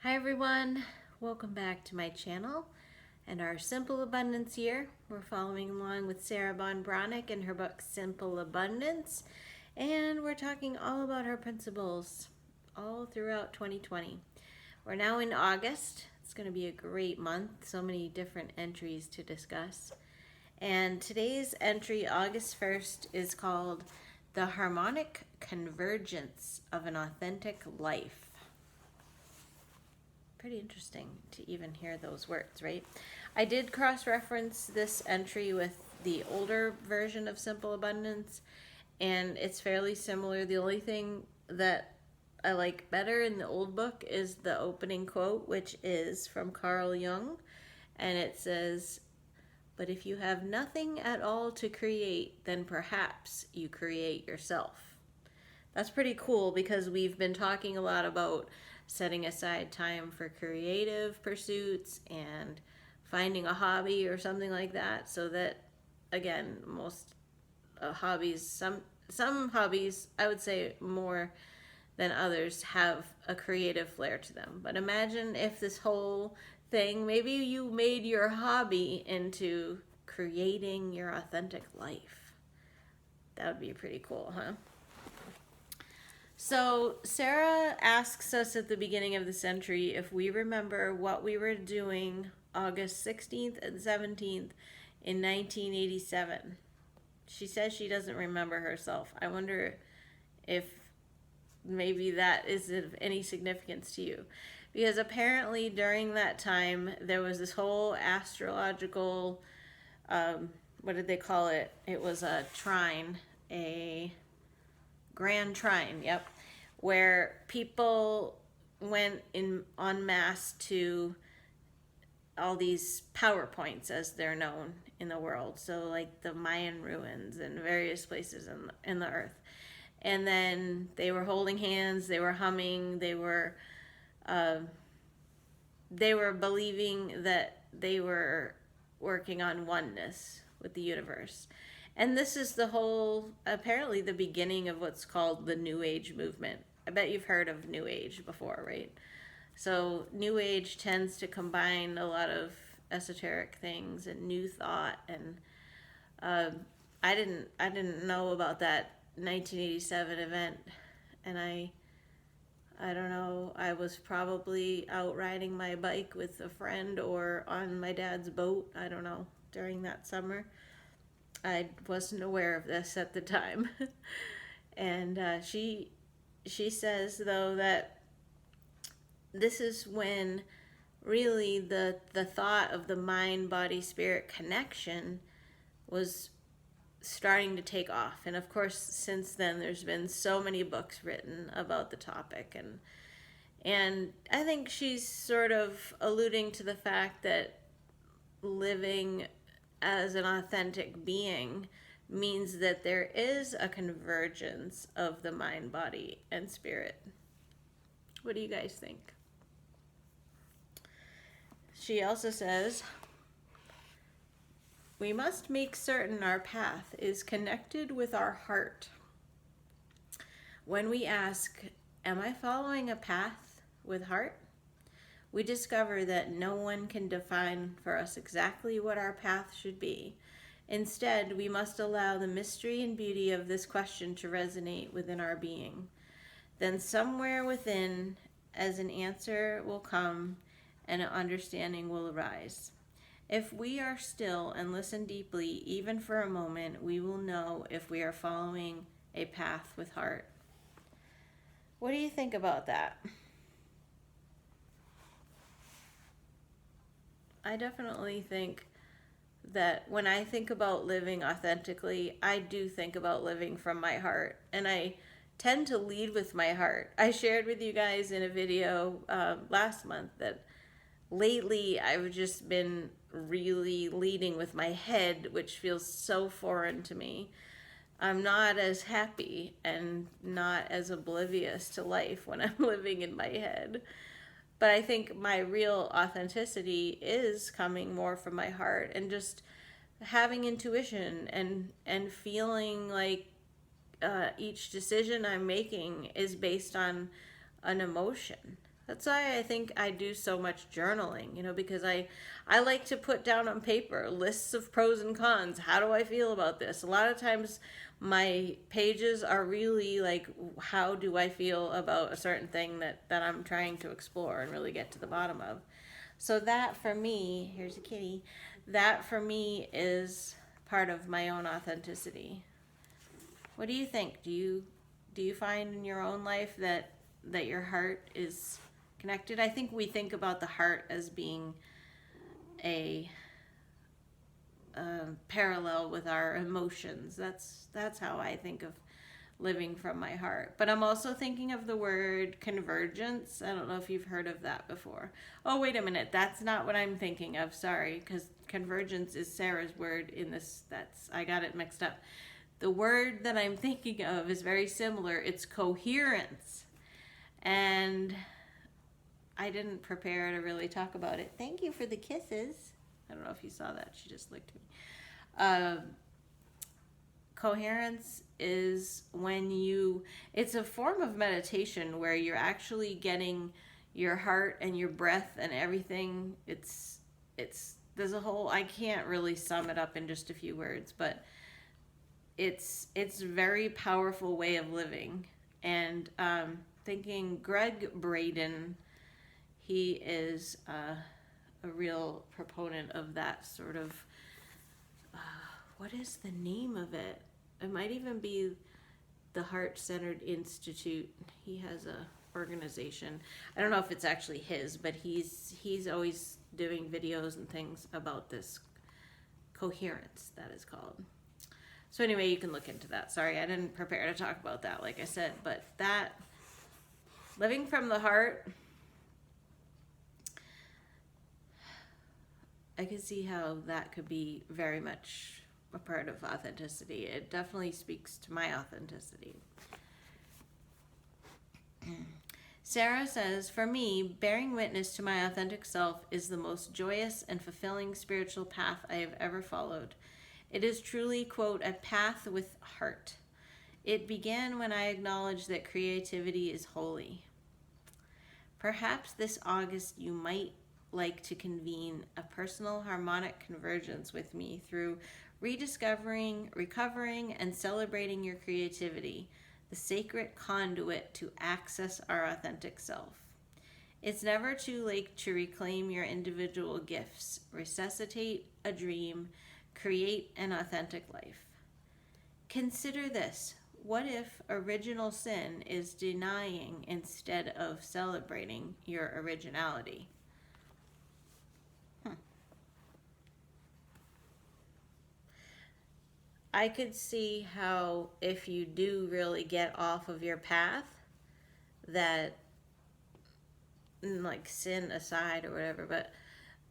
Hi everyone, welcome back to my channel and our Simple Abundance year. We're following along with Sarah Von Bronick and her book Simple Abundance, and we're talking all about her principles all throughout 2020. We're now in August. It's going to be a great month, so many different entries to discuss. And today's entry, August 1st, is called The Harmonic Convergence of an Authentic Life. Pretty interesting to even hear those words, right? I did cross-reference this entry with the older version of Simple Abundance, and it's fairly similar. The only thing that I like better in the old book is the opening quote, which is from Carl Jung, and it says, "But if you have nothing at all to create, then perhaps you create yourself." That's pretty cool because we've been talking a lot about setting aside time for creative pursuits and finding a hobby or something like that, so that, again, most hobbies, some hobbies, I would say more than others, have a creative flair to them. But imagine if this whole thing, maybe you made your hobby into creating your authentic life. That would be pretty cool, huh? So Sarah asks us at the beginning of the century if we remember what we were doing August 16th and 17th in 1987. She says she doesn't remember herself. I wonder if maybe that is of any significance to you. Because apparently during that time there was this whole astrological, what did they call it? It was a trine, a grand trine, yep, where people went in en masse to all these power points, as they're known in the world. So like the Mayan ruins and various places in the earth. And then they were holding hands, they were humming, they were believing that they were working on oneness with the universe. And this is apparently the beginning of what's called the New Age movement. I bet you've heard of New Age before, right? So New Age tends to combine a lot of esoteric things and new thought. And I didn't know about that 1987 event, and I don't know. I was probably out riding my bike with a friend or on my dad's boat. I don't know, during that summer. I wasn't aware of this at the time. And she says, though, that this is when really the thought of the mind, body, spirit connection was starting to take off. And of course, since then, there's been so many books written about the topic. And I think she's sort of alluding to the fact that living as an authentic being means that there is a convergence of the mind, body, and spirit. What do you guys think? She also says, "We must make certain our path is connected with our heart. When we ask, 'Am I following a path with heart?' we discover that no one can define for us exactly what our path should be. Instead, we must allow the mystery and beauty of this question to resonate within our being. Then somewhere within, as an answer will come and an understanding will arise. If we are still and listen deeply, even for a moment, we will know if we are following a path with heart." What do you think about that? I definitely think that when I think about living authentically, I do think about living from my heart, and I tend to lead with my heart. I shared with you guys in a video last month that lately I've just been really leading with my head, which feels so foreign to me. I'm not as happy and not as oblivious to life when I'm living in my head. But I think my real authenticity is coming more from my heart and just having intuition and feeling like each decision I'm making is based on an emotion. That's why I think I do so much journaling, you know, because I like to put down on paper lists of pros and cons. How do I feel about this? A lot of times my pages are really like, how do I feel about a certain thing that I'm trying to explore and really get to the bottom of. So that for me, here's a kitty, that for me is part of my own authenticity. What do you think? Do you find in your own life that your heart is connected? I think we think about the heart as being a parallel with our emotions. That's how I think of living from my heart. But I'm also thinking of the word convergence. I don't know if you've heard of that before. Oh, wait a minute. That's not what I'm thinking of. Sorry, because convergence is Sarah's word in this. I got it mixed up. The word that I'm thinking of is very similar. It's coherence. And I didn't prepare to really talk about it. Thank you for the kisses. I don't know if you saw that. She just licked me. Coherence is when it's a form of meditation where you're actually getting your heart and your breath and everything. There's a whole, I can't really sum it up in just a few words, but it's a very powerful way of living. And thinking Greg Braden, he is a real proponent of that sort of, what is the name of it? It might even be the Heart-Centered Institute. He has a organization. I don't know if it's actually his, but he's always doing videos and things about this coherence, that is called. So anyway, you can look into that. Sorry, I didn't prepare to talk about that, like I said, but that living from the heart, I can see how that could be very much a part of authenticity. It definitely speaks to my authenticity. Sarah says, for me, bearing witness to my authentic self is the most joyous and fulfilling spiritual path I have ever followed. It is truly, quote, a path with heart. It began when I acknowledged that creativity is holy. Perhaps this August you might like to convene a personal harmonic convergence with me through rediscovering, recovering, and celebrating your creativity, the sacred conduit to access our authentic self. It's never too late to reclaim your individual gifts, resuscitate a dream, create an authentic life. Consider this. What if original sin is denying instead of celebrating your originality? I could see how if you do really get off of your path, that, like sin aside or whatever, but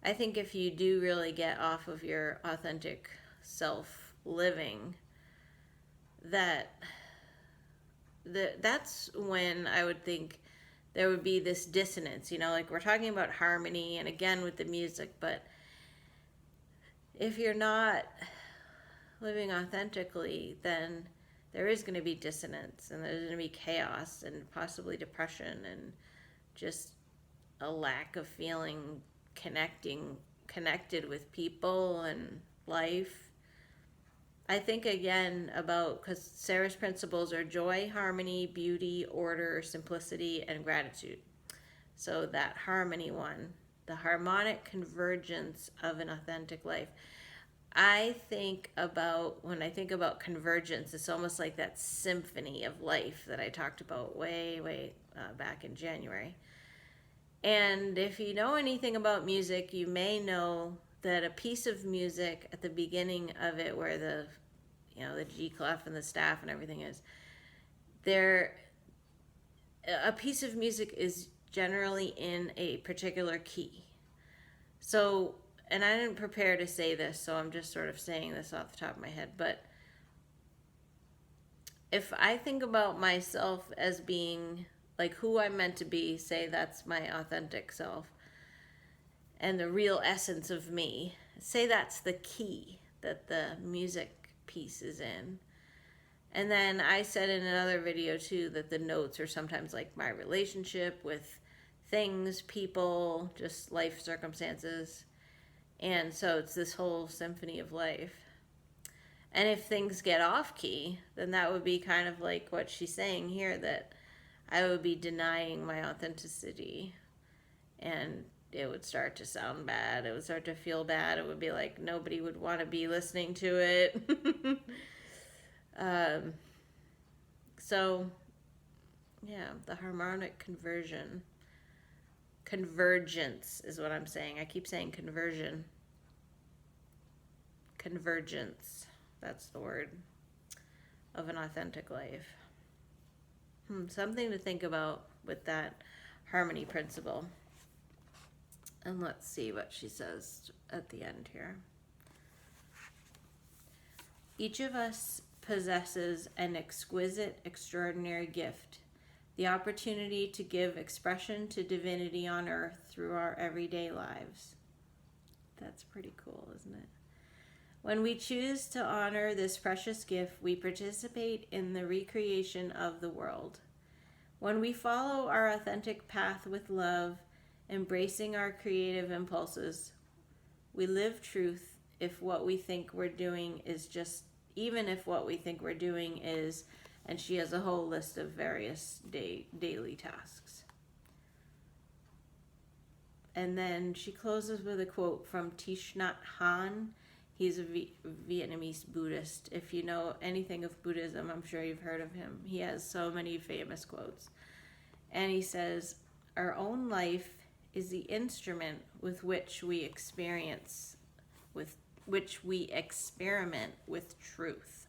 I think if you do really get off of your authentic self living, that's when I would think there would be this dissonance, you know, like we're talking about harmony and again with the music, but if you're not living authentically, then there is going to be dissonance and there's going to be chaos and possibly depression and just a lack of feeling connected with people and life. I think again about, because Sarah's principles are joy, harmony, beauty, order, simplicity, and gratitude. So that harmony one, the harmonic convergence of an authentic life. When I think about convergence, it's almost like that symphony of life that I talked about way back in January. And if you know anything about music, you may know that a piece of music at the beginning of it, where the G clef and the staff and everything is, a piece of music is generally in a particular key. So, and I didn't prepare to say this, so I'm just sort of saying this off the top of my head, but if I think about myself as being like who I'm meant to be, say that's my authentic self, and the real essence of me, say that's the key that the music piece is in. And then I said in another video too that the notes are sometimes like my relationship with things, people, just life circumstances. And so it's this whole symphony of life. And if things get off key, then that would be kind of like what she's saying here, that I would be denying my authenticity, and it would start to sound bad. It would start to feel bad. It would be like nobody would want to be listening to it. So, yeah, the harmonic convergence is what I'm saying. I keep saying conversion. Convergence. That's the word of an authentic life. Something to think about with that harmony principle. And let's see what she says at the end here. Each of us possesses an exquisite, extraordinary gift, the opportunity to give expression to divinity on earth through our everyday lives. That's pretty cool, isn't it? When we choose to honor this precious gift, we participate in the recreation of the world. When we follow our authentic path with love, embracing our creative impulses, we live truth if what we think we're doing is just, even if what we think we're doing is, and she has a whole list of various daily tasks. And then she closes with a quote from Thich Nhat Hanh. He's a Vietnamese Buddhist. If you know anything of Buddhism, I'm sure you've heard of him. He has so many famous quotes. And he says, our own life is the instrument with which we experiment with truth.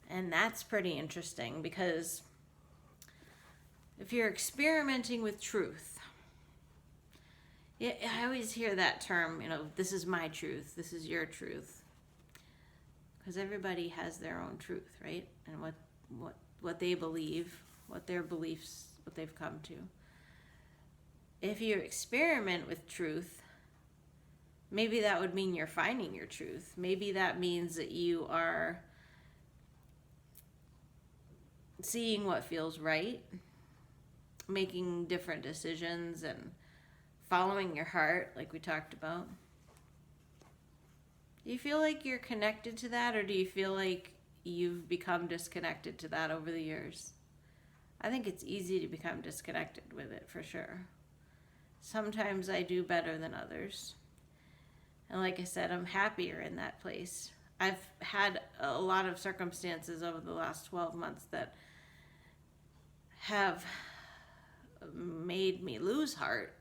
And that's pretty interesting, because if you're experimenting with truth, I always hear that term, this is my truth, this is your truth. Because everybody has their own truth, right? And what they believe, what their beliefs, what they've come to. If you experiment with truth, maybe that would mean you're finding your truth. Maybe that means that you are seeing what feels right, making different decisions, and following your heart, like we talked about. Do you feel like you're connected to that, or do you feel like you've become disconnected to that over the years? I think it's easy to become disconnected with it, for sure. Sometimes I do better than others. And like I said, I'm happier in that place. I've had a lot of circumstances over the last 12 months that have made me lose heart,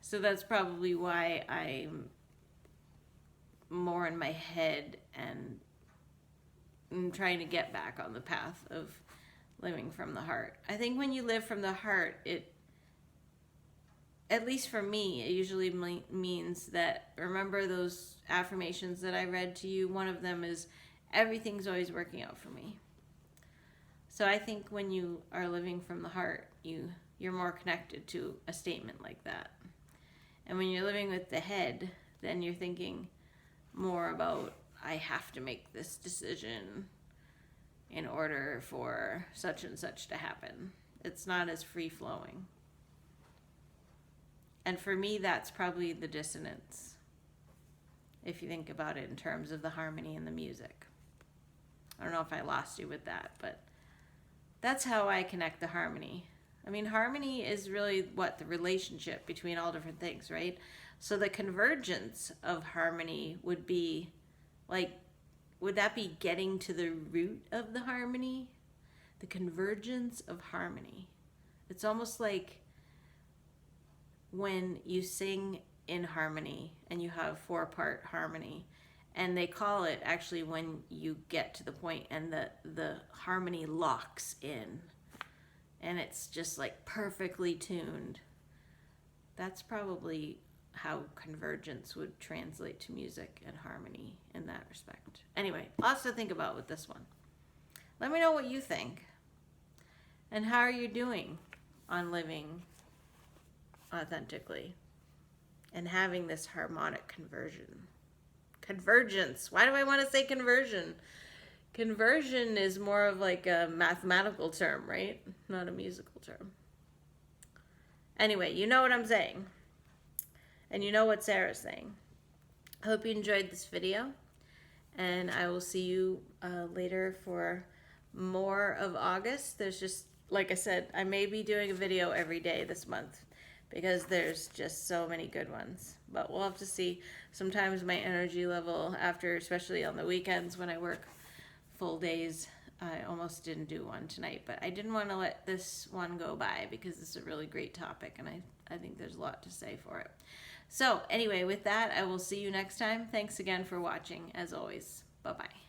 So that's probably why I'm more in my head, and I'm trying to get back on the path of living from the heart. I think when you live from the heart, at least for me, it usually means that, remember those affirmations that I read to you? One of them is, everything's always working out for me. So I think when you are living from the heart, you're more connected to a statement like that. And when you're living with the head, then you're thinking more about, I have to make this decision in order for such and such to happen. It's not as free-flowing. And for me, that's probably the dissonance, if you think about it in terms of the harmony and the music. I don't know if I lost you with that, but that's how I connect the harmony. I mean, harmony is really the relationship between all different things, right? So the convergence of harmony would be would that be getting to the root of the harmony? The convergence of harmony. It's almost like when you sing in harmony and you have 4-part harmony, and they call it actually when you get to the point and the harmony locks in and it's just perfectly tuned. That's probably how convergence would translate to music and harmony in that respect. Anyway, lots to think about with this one. Let me know what you think. And how are you doing on living authentically and having this harmonic convergence. Why do I want to say conversion? Conversion is more of a mathematical term, right? Not a musical term. Anyway, you know what I'm saying. And you know what Sarah's saying. I hope you enjoyed this video. And I will see you later for more of August. There's just, like I said, I may be doing a video every day this month because there's just so many good ones. But we'll have to see. Sometimes my energy level after, especially on the weekends when I work full days, I almost didn't do one tonight. But I didn't want to let this one go by because it's a really great topic and I think there's a lot to say for it. So anyway, with that, I will see you next time. Thanks again for watching, as always. Bye-bye.